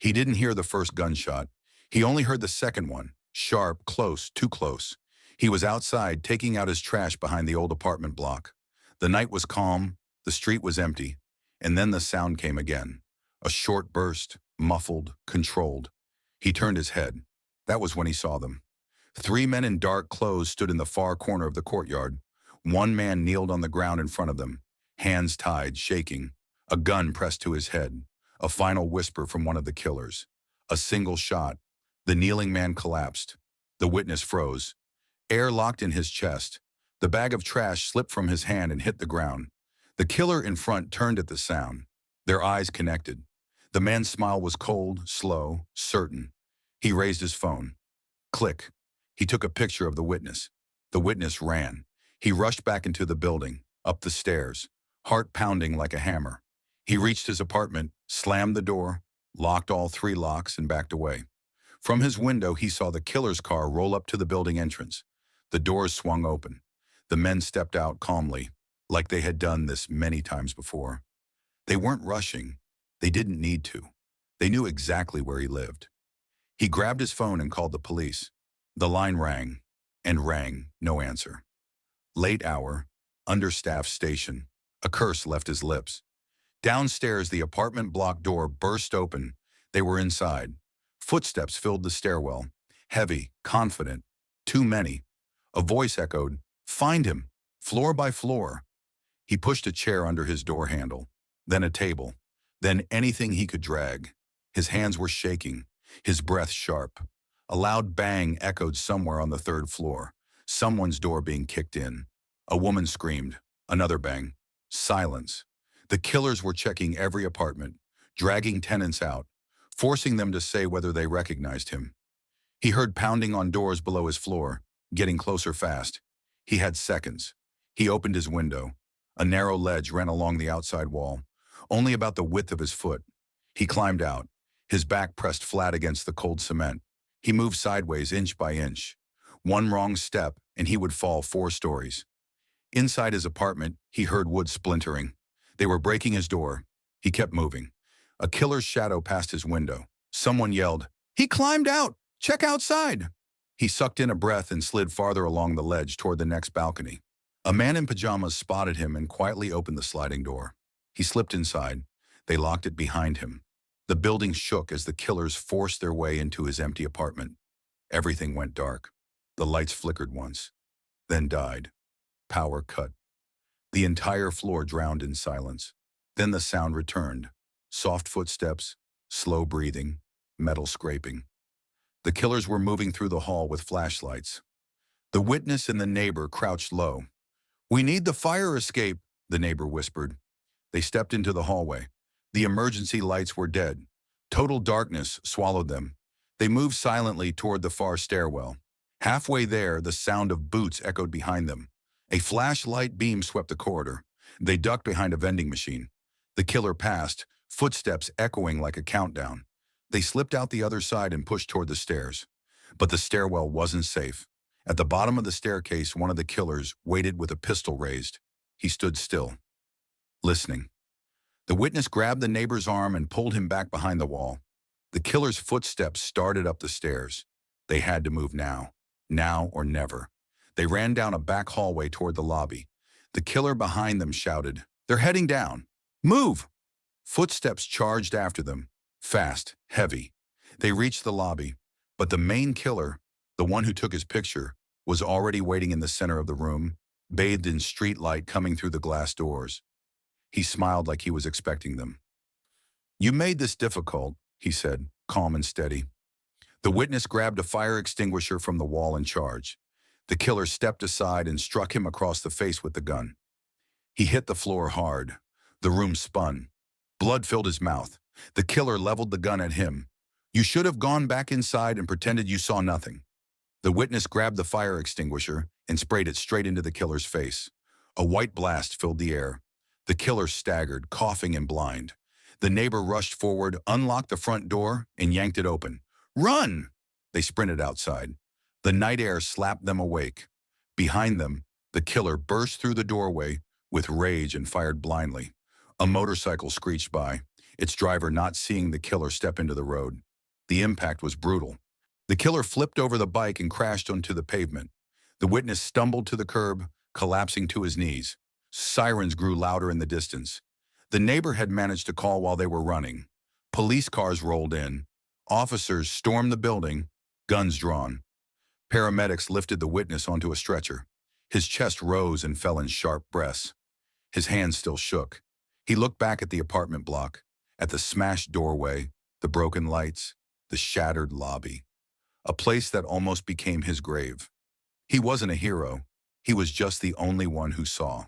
He didn't hear the first gunshot. He only heard the second one, sharp, close, too close. He was outside taking out his trash behind the old apartment block. The night was calm, the street was empty, and then the sound came again. A short burst, muffled, controlled. He turned his head. That was when he saw them. Three men in dark clothes stood in the far corner of the courtyard. One man kneeled on the ground in front of them, hands tied, shaking, a gun pressed to his head. A final whisper from one of the killers. A single shot. The kneeling man collapsed. The witness froze. Air locked in his chest. The bag of trash slipped from his hand and hit the ground. The killer in front turned at the sound. Their eyes connected. The man's smile was cold, slow, certain. He raised his phone. Click. He took a picture of the witness. The witness ran. He rushed back into the building, up the stairs, heart pounding like a hammer. He reached his apartment, slammed the door, locked all three locks, and backed away. From his window, he saw the killer's car roll up to the building entrance. The doors swung open. The men stepped out calmly, like they had done this many times before. They weren't rushing. They didn't need to. They knew exactly where he lived. He grabbed his phone and called the police. The line rang, and rang, no answer. Late hour, understaffed station. A curse left his lips. Downstairs, the apartment block door burst open. They were inside. Footsteps filled the stairwell. Heavy, confident. Too many. A voice echoed, "Find him, floor by floor." He pushed a chair under his door handle, then a table, then anything he could drag. His hands were shaking, his breath sharp. A loud bang echoed somewhere on the third floor, someone's door being kicked in. A woman screamed, another bang. Silence. The killers were checking every apartment, dragging tenants out, forcing them to say whether they recognized him. He heard pounding on doors below his floor, getting closer fast. He had seconds. He opened his window. A narrow ledge ran along the outside wall, only about the width of his foot. He climbed out, his back pressed flat against the cold cement. He moved sideways inch by inch. One wrong step, and he would fall 4 stories. Inside his apartment, he heard wood splintering. They were breaking his door. He kept moving. A killer's shadow passed his window. Someone yelled, "He climbed out! Check outside!" He sucked in a breath and slid farther along the ledge toward the next balcony. A man in pajamas spotted him and quietly opened the sliding door. He slipped inside. They locked it behind him. The building shook as the killers forced their way into his empty apartment. Everything went dark. The lights flickered once, then died. Power cut. The entire floor drowned in silence. Then the sound returned. Soft footsteps, slow breathing, metal scraping. The killers were moving through the hall with flashlights. The witness and the neighbor crouched low. "We need the fire escape," the neighbor whispered. They stepped into the hallway. The emergency lights were dead. Total darkness swallowed them. They moved silently toward the far stairwell. Halfway there, the sound of boots echoed behind them. A flashlight beam swept the corridor. They ducked behind a vending machine. The killer passed, footsteps echoing like a countdown. They slipped out the other side and pushed toward the stairs. But the stairwell wasn't safe. At the bottom of the staircase, one of the killers waited with a pistol raised. He stood still, listening. The witness grabbed the neighbor's arm and pulled him back behind the wall. The killer's footsteps started up the stairs. They had to move now or never. They ran down a back hallway toward the lobby. The killer behind them shouted, "They're heading down. Move!" Footsteps charged after them, fast, heavy. They reached the lobby, but the main killer, the one who took his picture, was already waiting in the center of the room, bathed in street light coming through the glass doors. He smiled like he was expecting them. "You made this difficult," he said, calm and steady. The witness grabbed a fire extinguisher from the wall and charged. The killer stepped aside and struck him across the face with the gun. He hit the floor hard. The room spun. Blood filled his mouth. The killer leveled the gun at him. "You should have gone back inside and pretended you saw nothing." The witness grabbed the fire extinguisher and sprayed it straight into the killer's face. A white blast filled the air. The killer staggered, coughing and blind. The neighbor rushed forward, unlocked the front door, and yanked it open. "Run!" They sprinted outside. The night air slapped them awake. Behind them, the killer burst through the doorway with rage and fired blindly. A motorcycle screeched by. its driver not seeing the killer step into the road. The impact was brutal. The killer flipped over the bike and crashed onto the pavement. The witness stumbled to the curb, collapsing to his knees. Sirens grew louder in the distance. The neighbor had managed to call while they were running. Police cars rolled in. Officers stormed the building, guns drawn. Paramedics lifted the witness onto a stretcher. His chest rose and fell in sharp breaths. His hands still shook. He looked back at the apartment block, at the smashed doorway, the broken lights, the shattered lobby. A place that almost became his grave. He wasn't a hero. He was just the only one who saw.